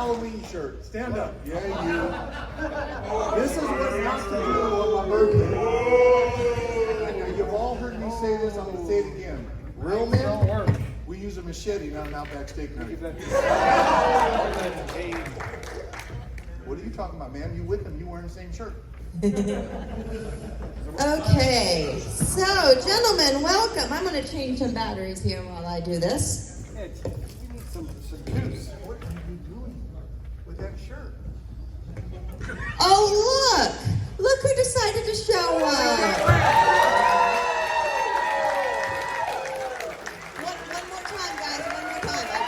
Halloween shirt. Stand up. Yeah, you. This is what not to do on my birthday. Now, you've all heard me say this. I'm going to say it again. Real men, we use a machete, not an Outback steak knife. What are you talking about, man? You with him? You wearing the same shirt? Okay, so gentlemen, welcome. I'm going to change some batteries here while I do this. Yeah, you need some juice. What are you doing with that shirt? Oh, look who decided to show up. One more time, guys, one more time. I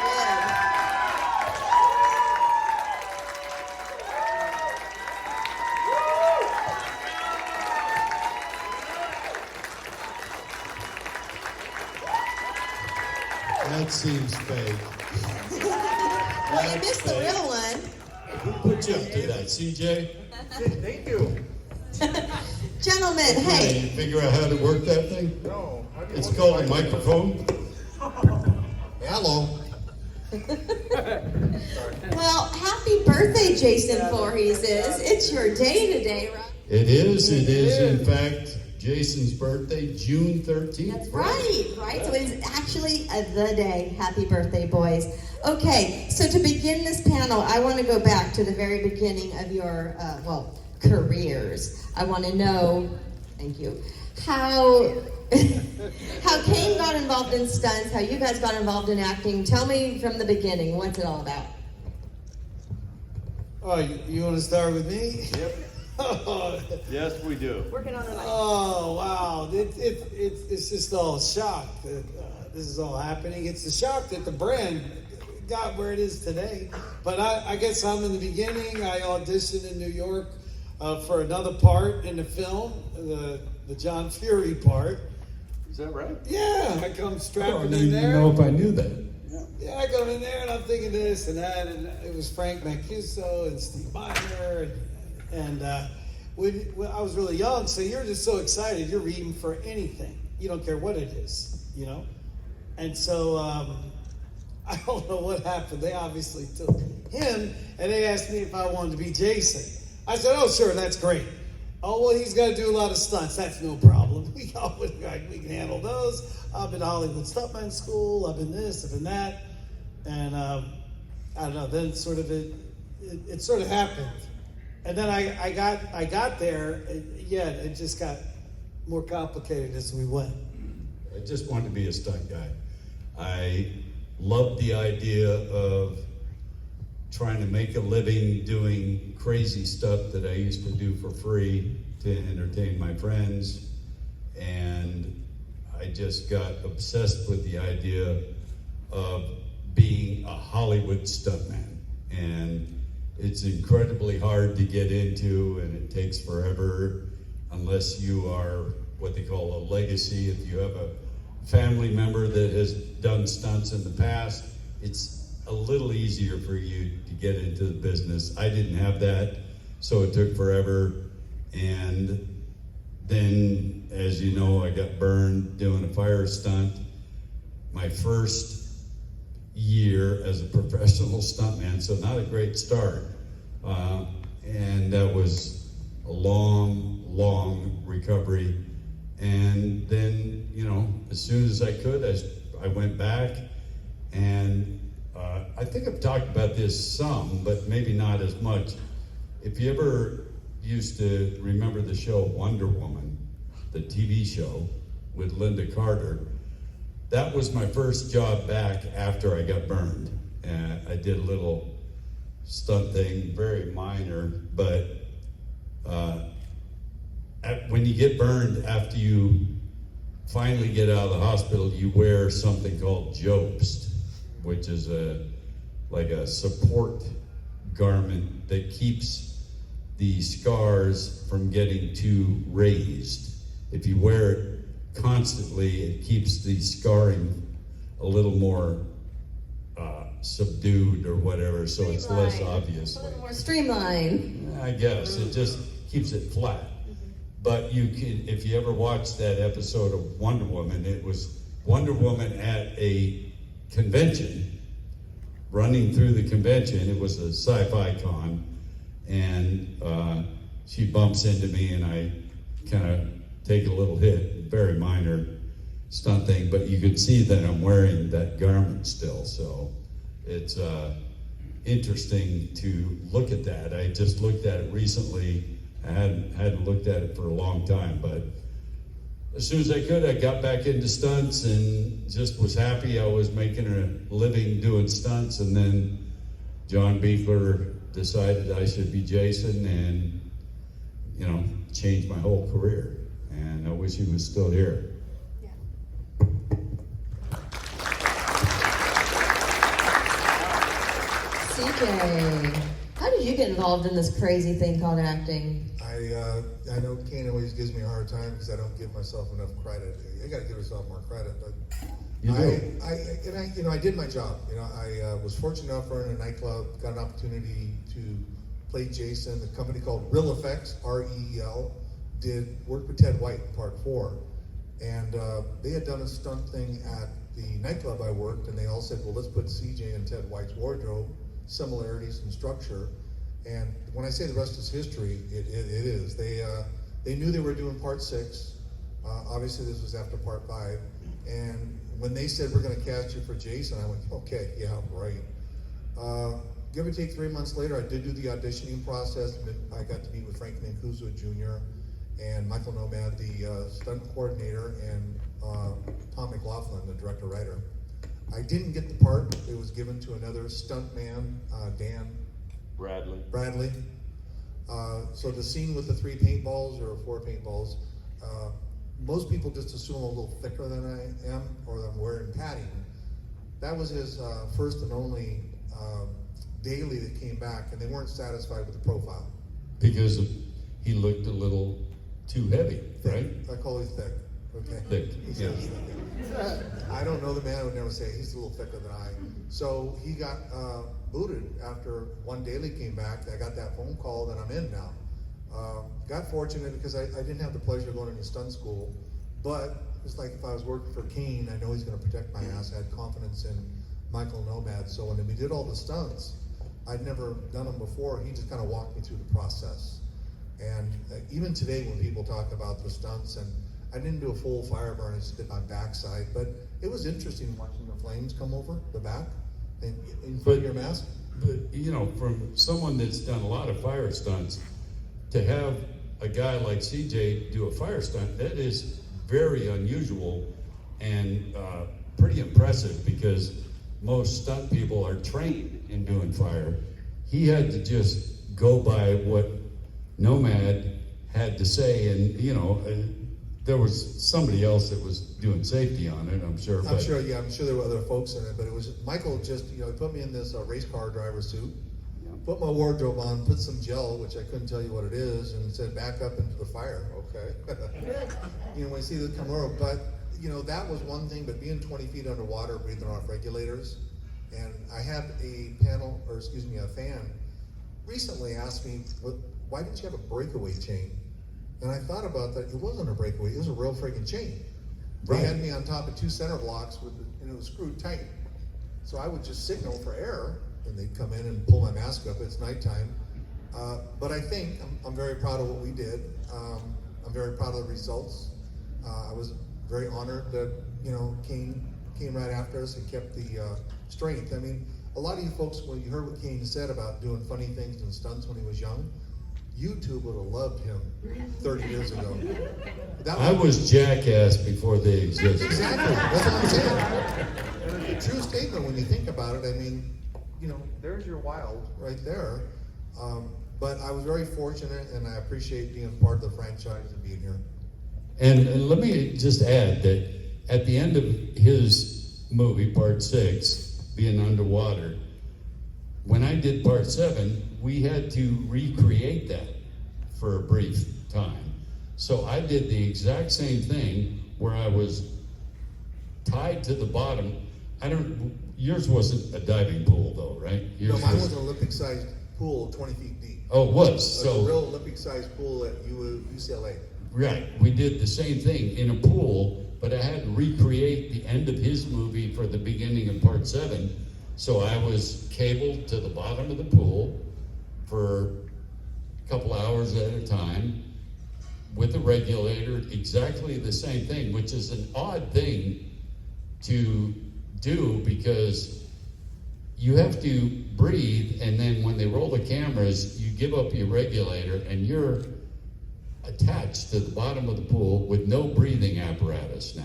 That seems fake. well, you missed the real one. Who put you up to that, CJ? Thank you. Gentlemen, Did hey. you figure out how to work that thing? No. How do you It's work called the a microphone. Hello. Well, happy birthday, Jason Voorhees. It's your day today, right? It is in fact Jason's birthday, June 13th. That's right. So it's actually the day. Happy birthday, boys. Okay, so to begin this panel, I want to go back to the very beginning of your, careers. I want to know, thank you, how Kane got involved in stunts, how you guys got involved in acting. Tell me from the beginning, what's it all about? Oh, you want to start with me? Yep. Yes, we do. Working on the mic. Oh, wow. It's just all shock that this is all happening. It's the shock that the brand got where it is today. But I guess I'm in the beginning. I auditioned in New York for another part in the film, the John Fury part. Is that right? Yeah, I come I strapping don't in even there. know if I knew that. Yeah, I come in there and I'm thinking this and that, and it was Frank Mancuso and Steve Miner, and when I was really young, so you're just so excited, you're reading for anything. You don't care what it is, you know? And so, I don't know what happened. They obviously took him, and they asked me if I wanted to be Jason. I said, oh, sure, that's great. Oh, well, he's got to do a lot of stunts. That's no problem. We can handle those. I've been to Hollywood Stuntman School. I've been this, I've been that. And I don't know, then sort of it sort of happened. And then I got there, and it just got more complicated as we went. I just wanted to be a stunt guy. I loved the idea of trying to make a living doing crazy stuff that I used to do for free to entertain my friends. And I just got obsessed with the idea of being a Hollywood stuntman. And it's incredibly hard to get into, and it takes forever unless you are what they call a legacy. If you have a family member that has done stunts in the past, it's a little easier for you to get into the business. I didn't have that, so it took forever. And then, as you know, I got burned doing a fire stunt. My first year as a professional stuntman, so not a great start. And that was a long recovery. And then, as soon as I could, I went back. And I think I've talked about this some, but maybe not as much. If you ever used to remember the show Wonder Woman, the TV show with Linda Carter, that was my first job back after I got burned. I did a little stunt thing, very minor, but when you get burned after you finally get out of the hospital, you wear something called jobst, which is like a support garment that keeps the scars from getting too raised. If you wear it constantly, it keeps the scarring a little more subdued or whatever, so it's less obvious. A little more streamlined. I guess it just keeps it flat. But you can, if you ever watched that episode of Wonder Woman, it was Wonder Woman at a convention running through the convention. It was a sci-fi con, and she bumps into me, and I kind of take a little hit, very minor stunt thing, but you could see that I'm wearing that garment still, so it's interesting to look at that. I just looked at it recently. I hadn't looked at it for a long time, but as soon as I could, I got back into stunts and just was happy I was making a living doing stunts. And then John Beekler decided I should be Jason, and changed my whole career. And I wish he was still here. CJ, how did you get involved in this crazy thing called acting? I know Kane always gives me a hard time because I don't give myself enough credit. I got to give myself more credit, but I did my job. I was fortunate enough to run a nightclub, got an opportunity to play Jason. The company called Real Effects, REEL, worked with Ted White in part 4, and they had done a stunt thing at the nightclub I worked, and they all said, well, let's put CJ in Ted White's wardrobe, similarities in structure. And when I say the rest is history, it is. They knew they were doing part 6. Obviously, this was after part 5. And when they said, we're going to cast you for Jason, I went, okay, yeah, right. Give or take 3 months later, I did do the auditioning process. I got to meet with Frank Mancuso Jr. and Michael Nomad, the stunt coordinator, and Tom McLaughlin, the director-writer. I didn't get the part. It was given to another stunt man, Dan Bradley. So the scene with the 3 paintballs or 4 paintballs, most people just assume I'm a little thicker than I am, or that I'm wearing padding. That was his first and only daily that came back, and they weren't satisfied with the profile. Because he looked a little too heavy, right? I call him thick. Okay. Thick, yeah. I don't know the man. I would never say he's a little thicker than I. So he got booted after one daily came back. I got that phone call that I'm in now. Got fortunate because I didn't have the pleasure of going to stunt school, but it's like if I was working for Kane, I know he's going to protect my ass. I had confidence in Michael Nomad. So when we did all the stunts, I'd never done them before. He just kind of walked me through the process. And even today when people talk about the stunts, and I didn't do a full fire burn, I just did my backside, but it was interesting watching the flames come over the back and in front of your mask. But from someone that's done a lot of fire stunts, to have a guy like CJ do a fire stunt, that is very unusual and pretty impressive, because most stunt people are trained in doing fire. He had to just go by what Nomad had to say, and there was somebody else that was doing safety on it, I'm sure. I'm sure there were other folks in it, but it was Michael just, he put me in this race car driver suit, put my wardrobe on, put some gel, which I couldn't tell you what it is, and said, back up into the fire, okay? When you see this come over, but, that was one thing, but being 20 feet underwater, breathing off regulators, and I had a fan recently asked me, why didn't you have a breakaway chain? And I thought about that. It wasn't a breakaway. It was a real freaking chain. They had me on top of 2 center blocks and it was screwed tight. So I would just signal for air, and they'd come in and pull my mask up. It's nighttime. But I think I'm very proud of what we did. I'm very proud of the results. I was very honored that Kane came right after us and kept the strength. I mean, a lot of you folks, when you heard what Kane said about doing funny things and stunts when he was young, YouTube would have loved him 30 years ago. I was Jackass before they existed. Exactly, that's what I'm saying. And it's a true statement when you think about it. I mean, there's your wild right there. But I was very fortunate, and I appreciate being part of the franchise and being here. And let me just add that at the end of his movie, part 6, being underwater, when I did part 7, we had to recreate that for a brief time. So I did the exact same thing where I was tied to the bottom. Yours wasn't a diving pool though, right? No, mine was an Olympic-sized pool, 20 feet deep. Oh, it was? So a real Olympic-sized pool at UCLA. Right, we did the same thing in a pool, but I had to recreate the end of his movie for the beginning of part 7. So I was cabled to the bottom of the pool for a couple hours at a time with a regulator, exactly the same thing, which is an odd thing to do because you have to breathe, and then when they roll the cameras, you give up your regulator and you're attached to the bottom of the pool with no breathing apparatus now.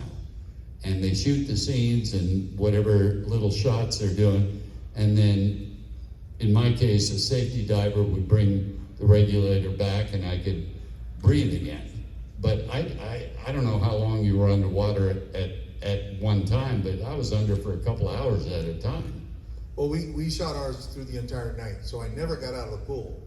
And they shoot the scenes and whatever little shots they're doing, and then in my case, a safety diver would bring the regulator back and I could breathe again. But I don't know how long you were underwater at one time, but I was under for a couple hours at a time. Well, we shot ours through the entire night, so I never got out of the pool.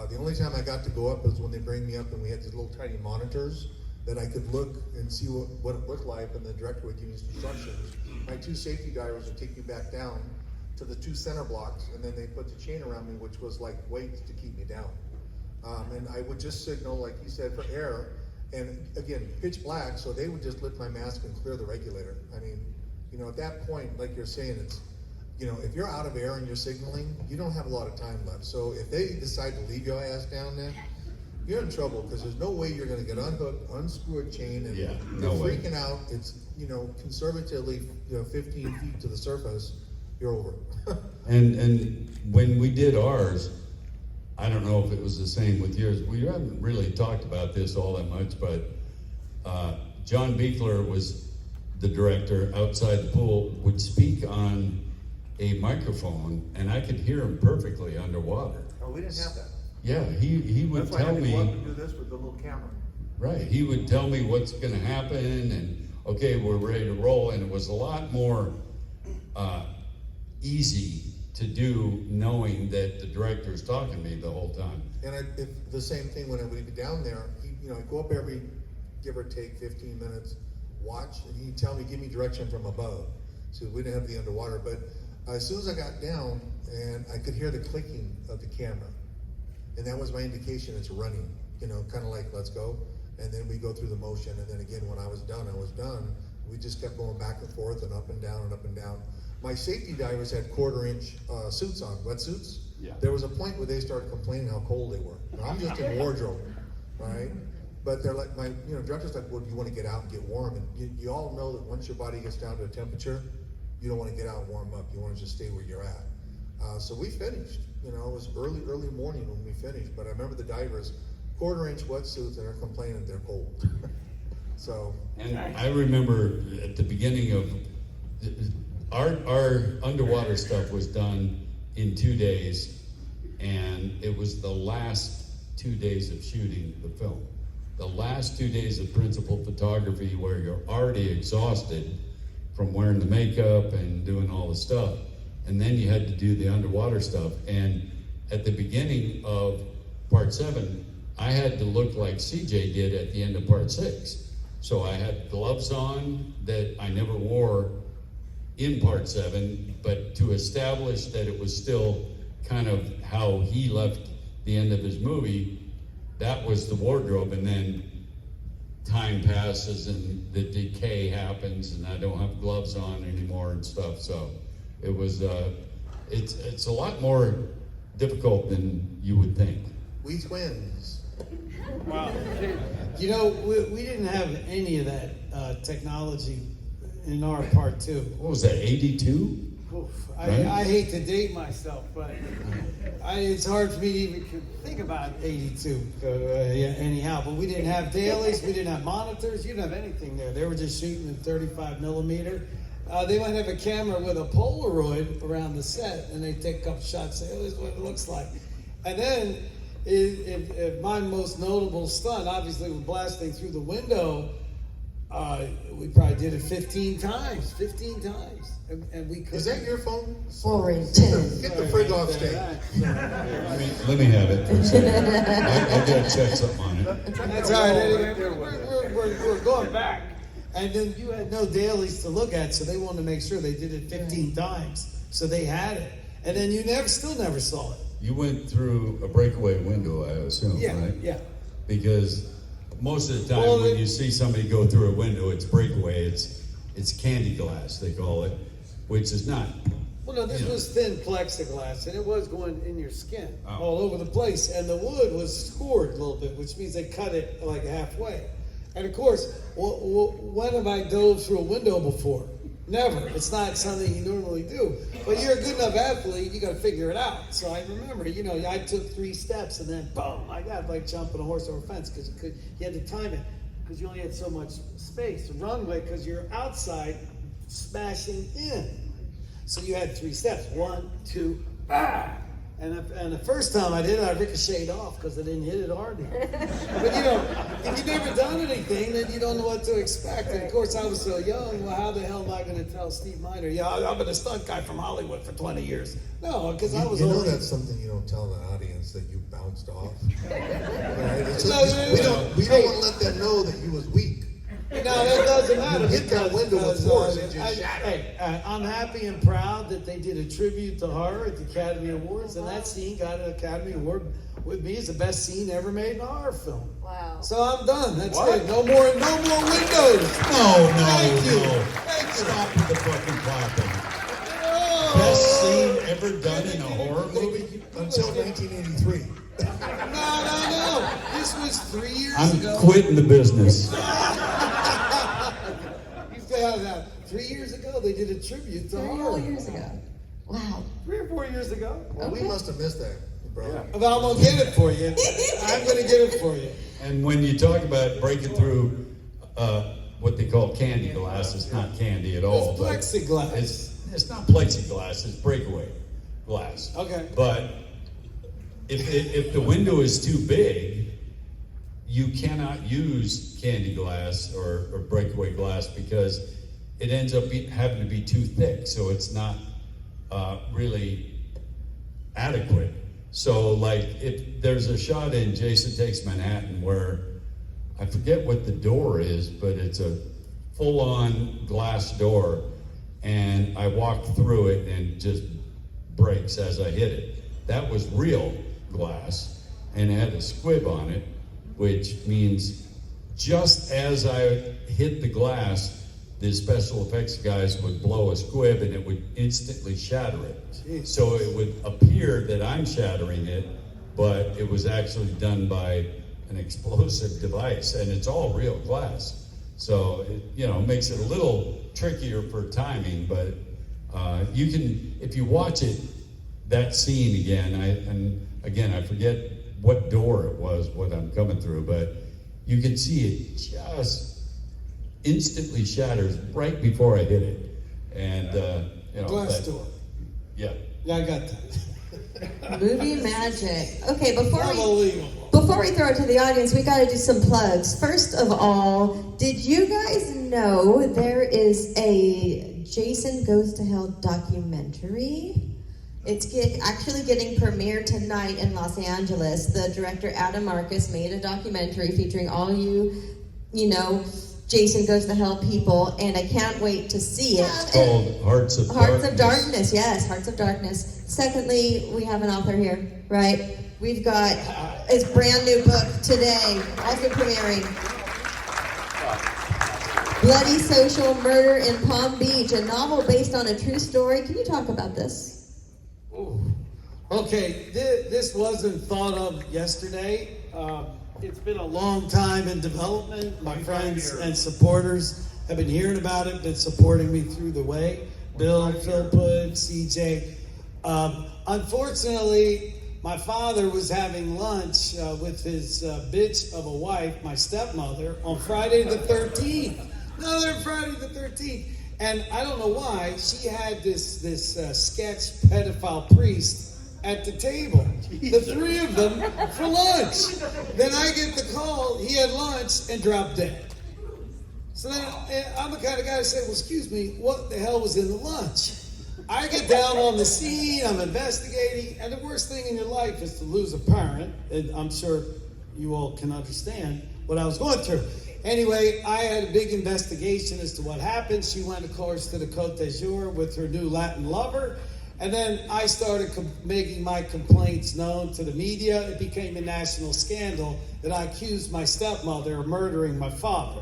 The only time I got to go up was when they bring me up and we had these little tiny monitors that I could look and see what it looked like, and the director would give me instructions. My two safety divers would take me back down to the two center blocks, and then they put the chain around me, which was like weights to keep me down. And I would just signal, like you said, for air, and again, pitch black, so they would just lift my mask and clear the regulator. I mean, you know, at that point, like you're saying, it's, you know, if you're out of air and you're signaling, you don't have a lot of time left. So if they decide to leave your ass down there, you're in trouble, because there's no way you're going to get unhooked, unscrew a chain, and Yeah, you're no way. freaking out. It's, you know, conservatively, 15 feet to the surface, you're over. And when we did ours, I don't know if it was the same with yours. We haven't really talked about this all that much, but John Beekler was the director outside the pool, would speak on a microphone, and I could hear him perfectly underwater. Oh, we didn't have that. Yeah, he would That's why I tell had to go up me, and do this with the little camera. right, he would tell me what's gonna happen, and okay, we're ready to roll, and it was a lot more easy to do knowing that the director's talking to me the whole time. And if the same thing when I would be down there, I'd go up every, give or take 15 minutes, watch, and he'd tell me, give me direction from above. So we didn't have the underwater, but as soon as I got down, and I could hear the clicking of the camera, and that was my indication it's running, kind of like, let's go. And then we go through the motion, and then again, when I was done, I was done. We just kept going back and forth and up and down and up and down. My safety divers had 1/4-inch suits on, wetsuits. Yeah. There was a point where they started complaining how cold they were. Now, I'm just in wardrobe, right? But they're like, my director's like, well, do you want to get out and get warm? And you all know that once your body gets down to a temperature, you don't want to get out and warm up. You want to just stay where you're at. So we finished. It was early morning when we finished. But I remember the divers, 1/4-inch wetsuits, and they're complaining they're cold. So. And I remember at the beginning of, our underwater stuff was done in 2 days, and it was the last 2 days of shooting the film. The last 2 days of principal photography, where you're already exhausted from wearing the makeup and doing all the stuff, and then you had to do the underwater stuff. And at the beginning of part 7, I had to look like CJ did at the end of part 6. So I had gloves on that I never wore in part 7, but to establish that it was still kind of how he left the end of his movie, that was the wardrobe. And then time passes and the decay happens, and I don't have gloves on anymore and stuff. So it was, it's a lot more difficult than you would think. We twins. Wow. We didn't have any of that technology in our part 2. What was that, 82? I hate to date myself, but it's hard for me to even think about 82. Anyhow, but we didn't have dailies, we didn't have monitors, you didn't have anything there. They were just shooting in 35 millimeter. They might have a camera with a Polaroid around the set, and they take a couple shots, say, oh, this is what it looks like. And then, if my most notable stunt, obviously, was blasting through the window. We probably did it 15 times. And we could. Is that your phone? Warrington. Get the frig off stage. Let me have it for a second. I gotta check something on it. That's all right. Anyway, we're going back. And then you had no dailies to look at, so they wanted to make sure they did it 15 times. So they had it. And then you still never saw it. You went through a breakaway window, I assume, Yeah, right? yeah. Because most of the time when you see somebody go through a window, it's breakaway. It's candy glass, they call it, which is not Well, no, this was thin plexiglass, and it was going in your skin Oh. all over the place. And the wood was scored a little bit, which means they cut it like halfway. And of course, when have I dove through a window before? Never. It's not something you normally do. But you're a good enough athlete, you got to figure it out. So I remember, I took 3 steps, and then boom, like that, like jumping a horse over a fence, because you had to time it, because you only had so much space to run with, because you're outside smashing in. So you had 3 steps. 1, 2, bah! And the first time I did it, I ricocheted off because I didn't hit it hard enough. But if you've never done anything, then you don't know what to expect. And of course, I was so young. Well, how the hell am I going to tell Steve Miner? Yeah, I've been a stunt guy from Hollywood for 20 years. No, because I was You know only. that's something you don't tell the audience, that you bounced off. Right? No, We don't want to let them know that you was weak. No, that doesn't matter. You hit that window with force and just shattered. I'm happy and proud that they did a tribute to her at the Academy Awards, and that scene got an Academy Award with me as the best scene ever made in a horror film. Wow. So I'm done. That's it. No more windows. No. Thank you. Stop with the fucking clapping. Oh. Best scene ever done in a horror movie? Until 1983. No. This was 3 years I'm ago. quitting the business. You found out 3 years ago they did a tribute to 3 her. whole years ago. Wow. 3 or 4 years ago. Well, we must have missed that, bro. But I'm gonna get it for you. I'm gonna get it for you. And when you talk about breaking through what they call candy glass, it's not candy at all. It's but plexiglass. It's not plexiglass, it's breakaway glass. Okay. But if the window is too big, you cannot use candy glass or breakaway glass because it ends up having to be too thick, so it's not really adequate. So, like, if there's a shot in Jason Takes Manhattan where I forget what the door is, but it's a full-on glass door, and I walk through it and it just breaks as I hit it. That was real glass, and it had a squib on it, which means just as I hit the glass, the special effects guys would blow a squib and it would instantly shatter it. Jeez. So it would appear that I'm shattering it, but it was actually done by an explosive device, and it's all real glass. So it makes it a little trickier for timing, but you can, if you watch it, that scene again, I forget what door it was, what I'm coming through, but you can see it just instantly shatters right before I hit it. And, Glass door. Yeah. Yeah, I got that. Movie magic. Okay, before Unbelievable. we throw it to the audience, we got to do some plugs. First of all, did you guys know there is a Jason Goes to Hell documentary? It's actually getting premiered tonight in Los Angeles. The director Adam Marcus made a documentary featuring all Jason Goes to Hell people, and I can't wait to see it. It's called Hearts of Hearts of Darkness, yes, Hearts of Darkness. Secondly, we have an author here, right? We've got his brand new book today, also premiering. Bloody Social Murder in Palm Beach, a novel based on a true story. Can you talk about this? Ooh. Okay, this wasn't thought of yesterday. It's been a long time in development. My friends and supporters have been hearing about it, been supporting me through the way. Bill, Philpott, CJ. Unfortunately, my father was having lunch with his bitch of a wife, my stepmother, on Friday the 13th. Another Friday the 13th. And I don't know why, she had this sketch pedophile priest at the table. The 3 of them for lunch. Then I get the call, he had lunch and dropped dead. So then I'm the kind of guy to say, well, excuse me, what the hell was in the lunch? I get down on the scene, I'm investigating, and the worst thing in your life is to lose a parent, and I'm sure you all can understand what I was going through. Anyway, I had a big investigation as to what happened. She went, of course, to the Côte d'Azur with her new Latin lover. And then I started making my complaints known to the media. It became a national scandal that I accused my stepmother of murdering my father.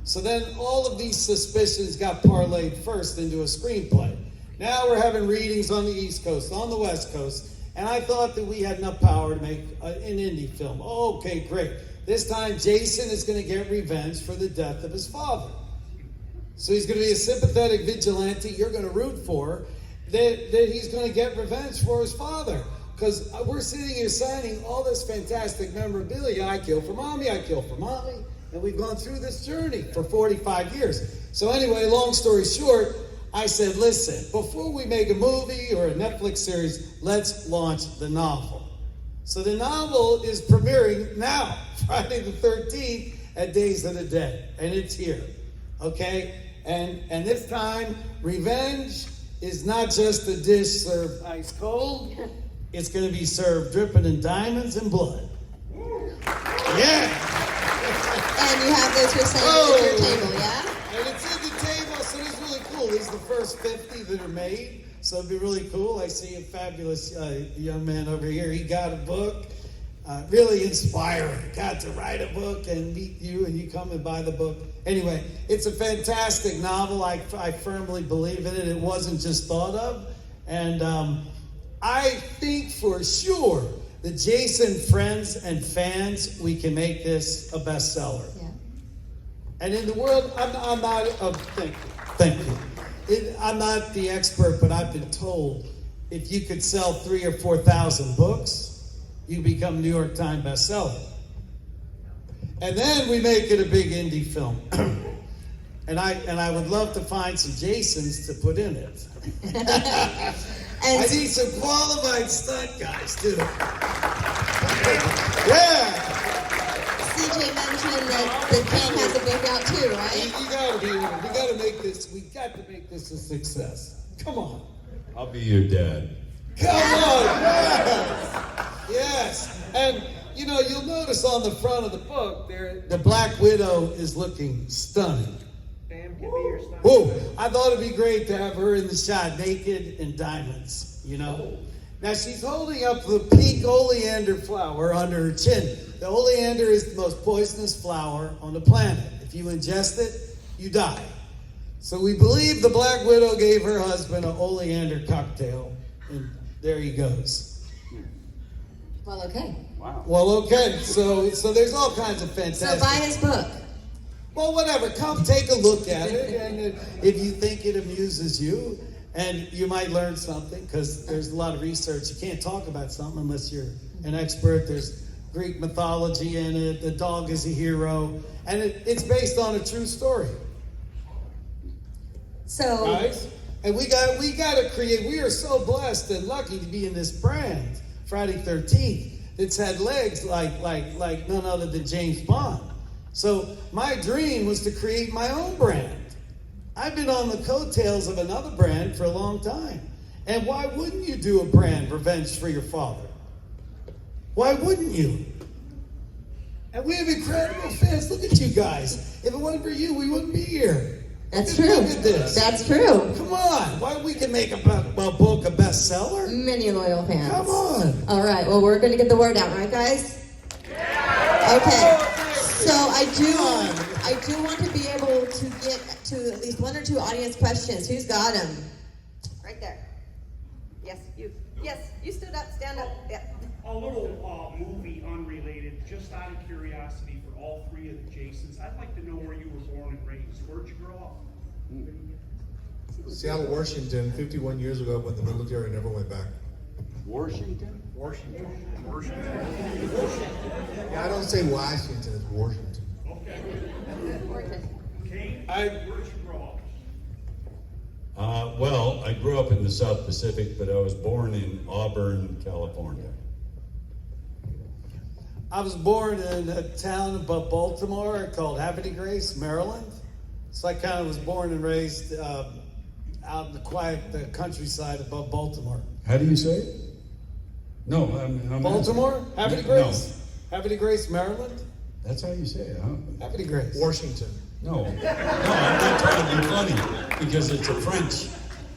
So then all of these suspicions got parlayed first into a screenplay. Now we're having readings on the East Coast, on the West Coast, and I thought that we had enough power to make an indie film. Okay, great. This time Jason is going to get revenge for the death of his father. So he's going to be a sympathetic vigilante you're going to root for, that he's going to get revenge for his father. Because we're sitting here signing all this fantastic memorabilia. I kill for mommy, I kill for mommy. And we've gone through this journey for 45 years. So anyway, long story short, I said, listen, before we make a movie or a Netflix series, let's launch the novel. So the novel is premiering now, Friday the 13th at Days of the Dead. And it's here, okay? And this time, revenge is not just a dish served ice cold. It's going to be served dripping in diamonds and blood. Yeah. And you have those for sale at your table, yeah? And it's in the table, so it's really cool. These are the first 50 that are made, so it'll be really cool. I see a fabulous young man over here. He got a book. Really inspiring. Got to write a book and meet you, and you come and buy the book. Anyway, it's a fantastic novel. I firmly believe in it. It wasn't just thought of. And I think for sure that Jason, friends, and fans, we can make this a bestseller. Yeah. And in the world, I'm not, thank you. I'm not the expert, but I've been told if you could sell 3,000 or 4,000 books, you become New York Times bestseller. And then we make it a big indie film. and I would love to find some Jasons to put in it. And I need some qualified stunt guys too. Yeah. CJ mentioned that Kane has a book out too, right? You got to make this a success. Come on. I'll be your dad. Come on, yes. And you'll notice on the front of the book there, the Black Widow is looking stunning. Bam can be your stunt. Whoa! I thought it'd be great to have her in the shot, naked in diamonds. Now she's holding up the pink oleander flower under her chin. The oleander is the most poisonous flower on the planet. If you ingest it, you die. So we believe the Black Widow gave her husband an oleander cocktail, and there he goes. Well, okay. Wow. Well, okay. So there's all kinds of So fantastic. buy his book. Well, whatever. Come take a look at it, and if you think it amuses you, and you might learn something, because there's a lot of research. You can't talk about something unless you're an expert. There's Greek mythology in it. The dog is a hero, and it's based on a true story. So, Guys, and we got to create. We are so blessed and lucky to be in this brand, Friday 13th. It's had legs like none other than James Bond. So my dream was to create my own brand. I've been on the coattails of another brand for a long time. And why wouldn't you do a brand, Revenge for Your Father? Why wouldn't you? And we have incredible fans. Look at you guys. If it wasn't for you, we wouldn't be here. that's true. Look at this. That's true. Come on. Why we can make a book a bestseller? Many loyal fans. Come on. All right. Well, we're going to get the word out, right, guys? Okay. So I do want to be able to get to at least one or two audience questions. Who's got them? Right there. Yes, you. Yes, you stood up. Stand up. Yeah. A little movie unrelated, just out of curiosity for all three of the Jasons. I'd like to know where you were born and raised. Where'd you grow up? Seattle, Washington, 51 years ago when the military never went back. Washington? Yeah, I don't say Washington, it's Washington. Okay. Kane, I- where'd you grow up? Well, I grew up in the South Pacific, but I was born in Auburn, California. I was born in a town above Baltimore called Haverty Grace, Maryland. So I kind of was born and raised out in the quiet countryside above Baltimore. How do you say it? No, I'm Baltimore? Haverty No. Grace? Haverty Grace, Maryland? That's how you say it, huh? Haverty Grace. Washington. No, I'm not trying to be funny because it's a French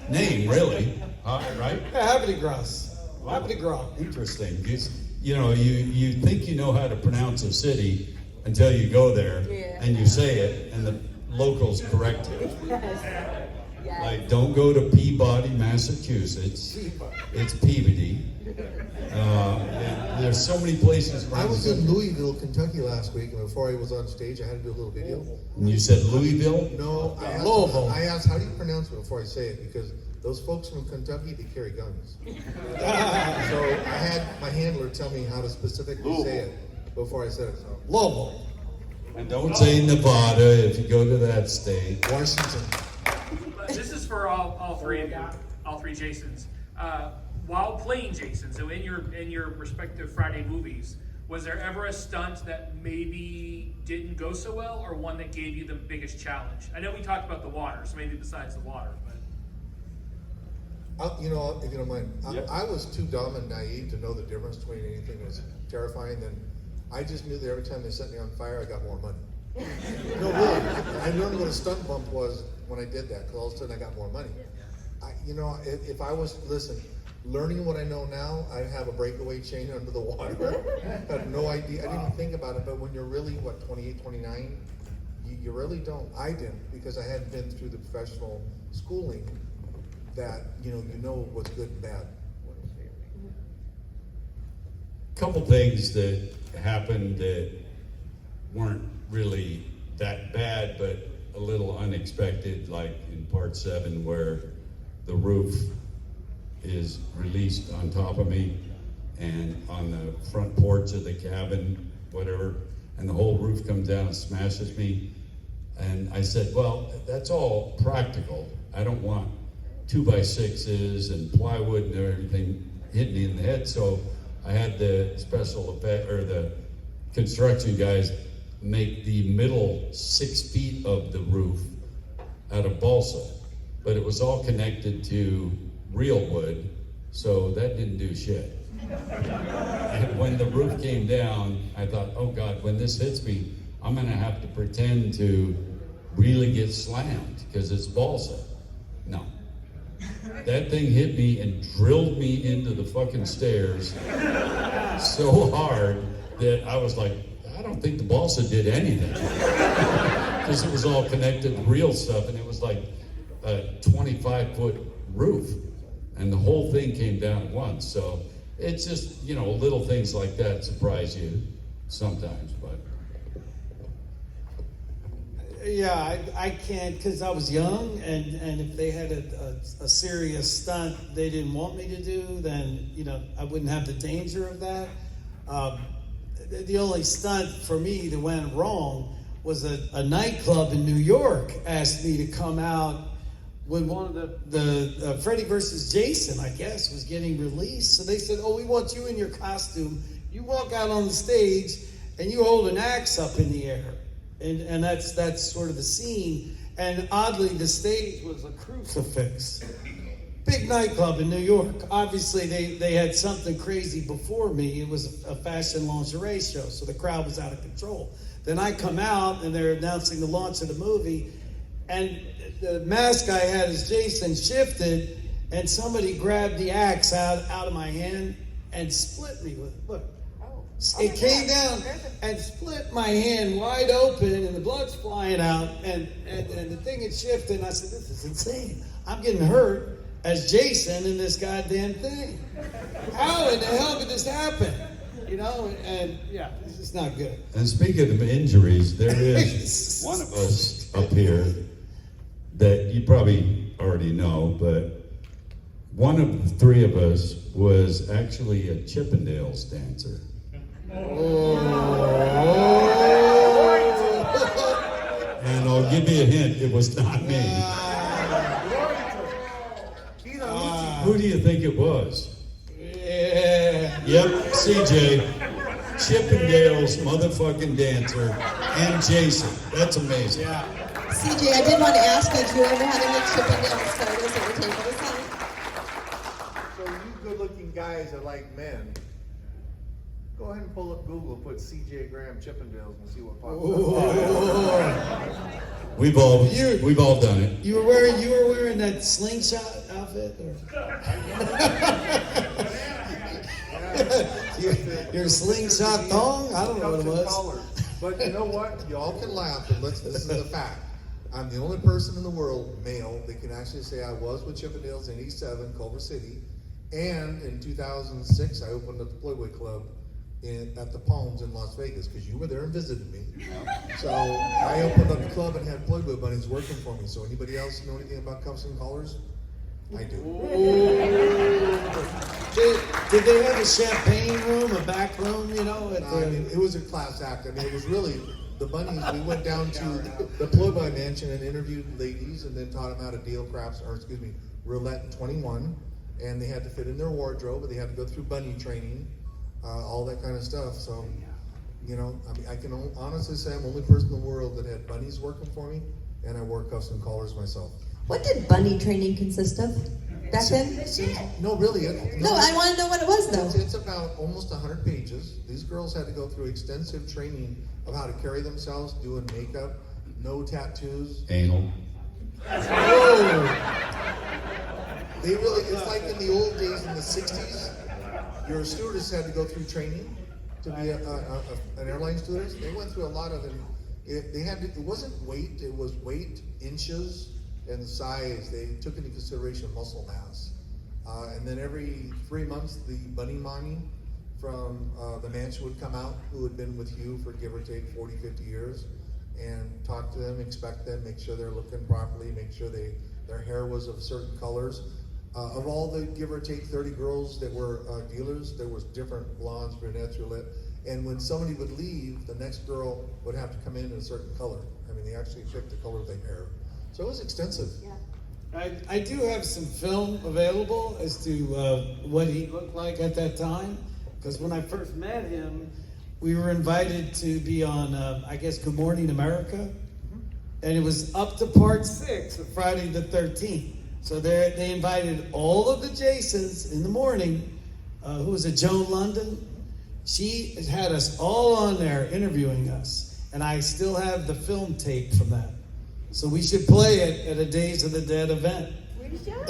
name, really, right? Yeah, Haverty Grace. Haverty Grace. Interesting. You think you know how to pronounce a city until you go there Yeah. and you say it, and the locals correct you. Like, don't go to Peabody, Massachusetts. It's Peabody. And there's so many places. I was in Louisville, Kentucky last week, and before I was on stage, I had to do a little video. And you said Louisville? No, Louisville. I asked, how do you pronounce it before I say it? Because those folks from Kentucky, they carry guns. So I had my handler tell me how to specifically say it before I said it. So. Louisville. And don't say Nevada if you go to that state. Washington. This is for all three of you, all three Jasons. While playing Jason, so in your respective Friday movies, was there ever a stunt that maybe didn't go so well, or one that gave you the biggest challenge? I know we talked about the water, so maybe besides the water, but. You know, if you don't mind, Yep. I was too dumb and naive to know the difference between anything that's terrifying. Then I just knew that every time they set me on fire, I got more money. No, really. I learned what a stunt bump was when I did that, because all of a sudden I got more money. If I was, learning what I know now, I'd have a breakaway chain under the water. I had no idea. I didn't even think about it. But when you're really, 28, 29, you really don't. I didn't, because I hadn't been through the professional schooling that, you know what's good and bad. Couple things that happened that weren't really that bad, but a little unexpected, like in part 7 where the roof is released on top of me and on the front porch of the cabin, whatever, and the whole roof comes down and smashes me. And I said, well, that's all practical. I don't want 2x6s and plywood and everything hitting me in the head. So I had the special effect, or the construction guys make the middle 6 feet of the roof out of balsa, but it was all connected to real wood, so that didn't do shit. And when the roof came down, I thought, oh God, when this hits me, I'm gonna have to pretend to really get slammed because it's balsa. No. That thing hit me and drilled me into the fucking stairs so hard that I was like, I don't think the balsa did anything. Because it was all connected to real stuff, and it was like a 25-foot roof. And the whole thing came down at once. So it's just, little things like that surprise you sometimes, but. Yeah, I can't, because I was young, and if they had a serious stunt they didn't want me to do, then, I wouldn't have the danger of that. The only stunt for me that went wrong was a nightclub in New York asked me to come out when one of the Freddy versus Jason, I guess, was getting released. So they said, oh, we want you in your costume. You walk out on the stage and you hold an axe up in the air. And that's sort of the scene. And oddly, the stage was a crucifix. Big nightclub in New York. Obviously, they had something crazy before me. It was a fashion lingerie show, so the crowd was out of control. Then I come out, and they're announcing the launch of the movie, and the mask I had as Jason shifted, and somebody grabbed the axe out of my hand and split me with it. Look. It came down and split my hand wide open, and the blood's flying out, and the thing had shifted, and I said, this is insane. I'm getting hurt as Jason in this goddamn thing. How in the hell did this happen? And yeah, this is not good. And speaking of injuries, there is one of us up here that you probably already know, but one of the three of us was actually a Chippendales dancer. And I'll give you a hint, it was not me. Who do you think it was? Yeah. Yep, CJ. Chippendales motherfucking dancer and Jason. That's amazing. Yeah. CJ, I did want to ask you, do you ever have any Chippendales photos at your table this time? So you good-looking guys are like men. Go ahead and pull up Google, put CJ Graham Chippendales, and see what pops up. We've all done it. You were wearing that slingshot outfit? Your slingshot thong? I don't know what it was. But you know what? Y'all can laugh, but this is a fact. I'm the only person in the world, male, that can actually say I was with Chippendales in '87, Culver City, and in 2006 I opened up the Playboy Club at the Palms in Las Vegas, because you were there and visited me. So I opened up the club and had Playboy bunnies working for me. So anybody else know anything about cuffs and collars? I do. Did they have a champagne room, a back room, you know? At I mean, it was a class act. I mean, it was really the bunnies. We went down to the Playboy Mansion and interviewed ladies, and then taught them how to deal craps, or excuse me, roulette and 21. And they had to fit in their wardrobe, but they had to go through bunny training, all that kind of stuff. So, you know, I mean, I can honestly say I'm the only person in the world that had bunnies working for me, and I wore cuffs and collars myself. What did bunny training consist of back then? No, really. No, I want to know what it was, though. It's about almost 100 pages. These girls had to go through extensive training of how to carry themselves, doing makeup, no tattoos. Anal. They really, it's like in the old days in the 60s, your stewardess had to go through training to be an airline stewardess. They went through a lot of it. It wasn't weight, it was weight, inches, and size. They took into consideration muscle mass. And then every 3 months, the bunny mommy from the mansion would come out, who had been with you for give or take 40, 50 years, and talk to them, inspect them, make sure they're looking properly, make sure their hair was of certain colors. Of all the give or take 30 girls that were dealers, there was different blondes, brunettes, roulette. And when somebody would leave, the next girl would have to come in a certain color. I mean, they actually picked the color of their hair. So it was extensive. Yeah. I do have some film available as to what he looked like at that time. Because when I first met him, we were invited to be on, I guess, Good Morning America. And it was up to part 6 of Friday the 13th. So they invited all of the Jasons in the morning. Who was it, Joan London? She had us all on there interviewing us. And I still have the film tape from that. So we should play it at a Days of the Dead event. We should.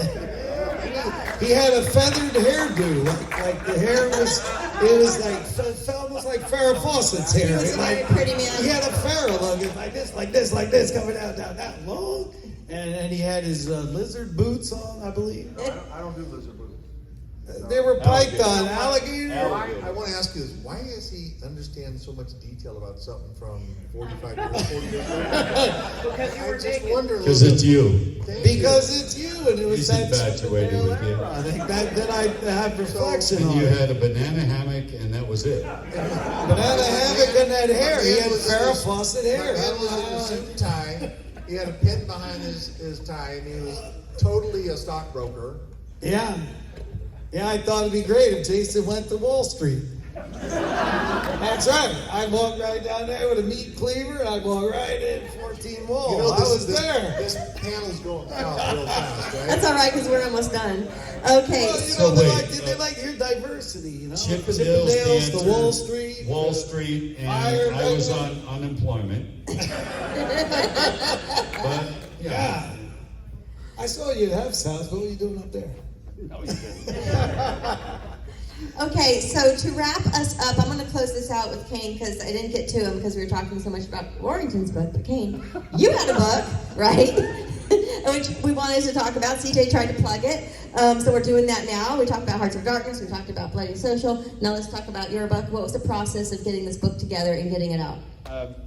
He had a feathered hairdo. Like the hair was, it was like, felt almost like Farrah Fawcett's hair. He was a very pretty man. He had a Farrah look, like this, coming down that long. And he had his lizard boots on, I believe. I don't do lizard boots. They were python, alligator. I want to ask you this: why does he understand so much detail about something from 45 years, 40 years ago? Because you I were just naked. wonder. Because it's you. Because it's you, and it was He's that infatuated with you. I think that I have reflection And on you it. had a banana hammock, and that was it. Banana hammock and that hair. He had Farrah Fawcett hair. My man was in a suit and tie. He had a pin behind his tie, and he was totally a stockbroker. Yeah. Yeah, I thought it'd be great if Jason went to Wall Street. That's right. I walked right down there with a meat cleaver, and I walked right in 14 walls. You know, I was there. This panel's going south real fast, right? That's all right, because we're almost done. Okay. Well, you So know, they wait, like your diversity, you know? Chippendales, to Wall Street. Wall Street, and Fire I was Emblem. on unemployment. But, yeah. Yeah. I saw you at Hef's house. What were you doing up there? Okay, so to wrap us up, I'm going to close this out with Kane, because I didn't get to him because we were talking so much about Warrington's book. But Kane, you had a book, right? Which we wanted to talk about. CJ tried to plug it. So we're doing that now. We talked about Hearts of Darkness. We talked about Bloody Social. Now let's talk about your book. What was the process of getting this book together and getting it out?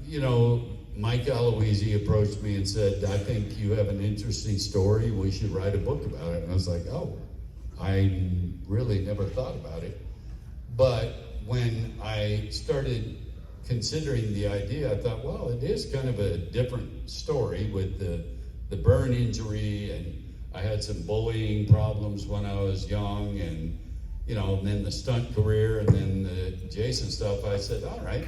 You know, Mike Aloisi approached me and said, I think you have an interesting story. We should write a book about it. And I was like, oh, I really never thought about it. But when I started considering the idea, I thought, well, it is kind of a different story with the burn injury, and I had some bullying problems when I was young, and you know, and then the stunt career, and then the Jason stuff. I said, all right,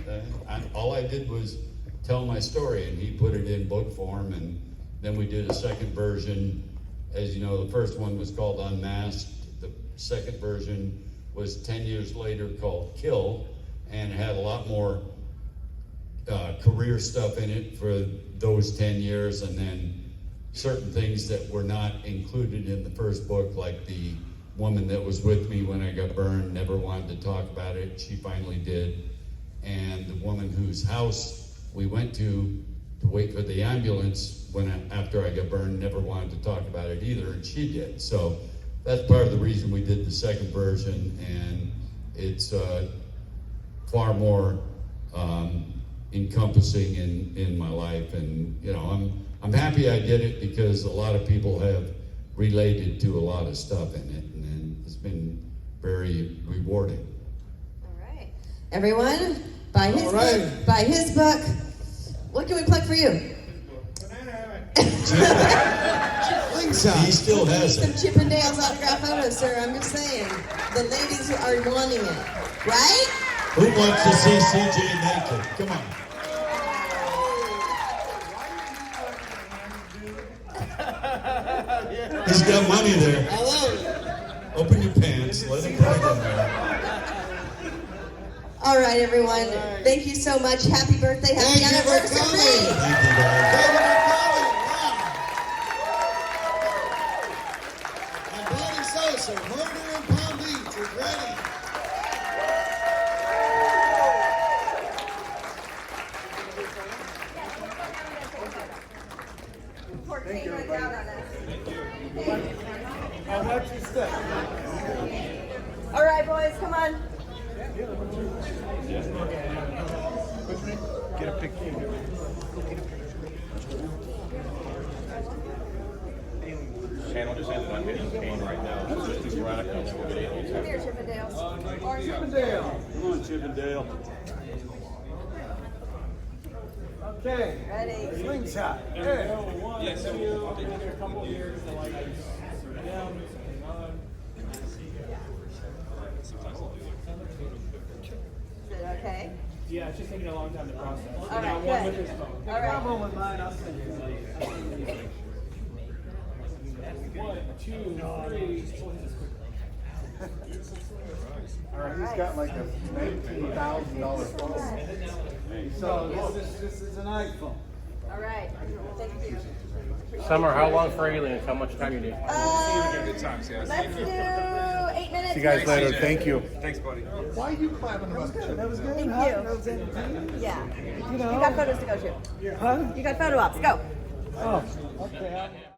all I did was tell my story, and he put it in book form, and then we did a second version. As you know, the first one was called Unmasked. The second version was 10 years later called Kill, and it had a lot more career stuff in it for those 10 years, and then certain things that were not included in the first book, like the woman that was with me when I got burned never wanted to talk about it. She finally did. And the woman whose house we went to to wait for the ambulance after I got burned, never wanted to talk about it either, and she did. So that's part of the reason we did the second version, and it's far more encompassing in my life. And you know, I'm happy I did it because a lot of people have related to a lot of stuff in it, and it's been very rewarding. All right. Everyone, buy his All right. book. Buy his book. What can we plug for you? He still has Some it. Chippendales autograph photos, sir. I'm just saying. The ladies are wanting it. Right? Who wants to see CJ naked? Come on. He's got money there. I love it. Open your pants. Let him put it in there. All right, everyone. Thank you so much. Happy birthday. Happy Thank you for anniversary. coming. Thank you, guys. Governor Collin, wow. And Bobby Sosa, Murder in Palm Beach is ready. Thank you, everybody. How much is that? All right, boys, come on. Get a picture. Channel just ended on hitting Kane right now. So just do rock and then we'll get aliens. Come here, Chippendales. Chippendale. Come on, Chippendale. Okay. Ready. Slingshot. Hey. Is it okay? Yeah, it's just taking a long time to process. All right, good. All right. Come on with mine. I'll send you. 1, 2, 3. All right, he's got like a $19,000 phone. So this is an iPhone. All right. Thank you. Summer, how long for aliens? How much time you need? Let's do 8 minutes. See you guys later. Thank you. Why are you clapping about the That was good. Thank Huh? you. That was entertaining. Yeah. You know. You got photos to go to. Huh? You got photo ops. Go. Oh, okay.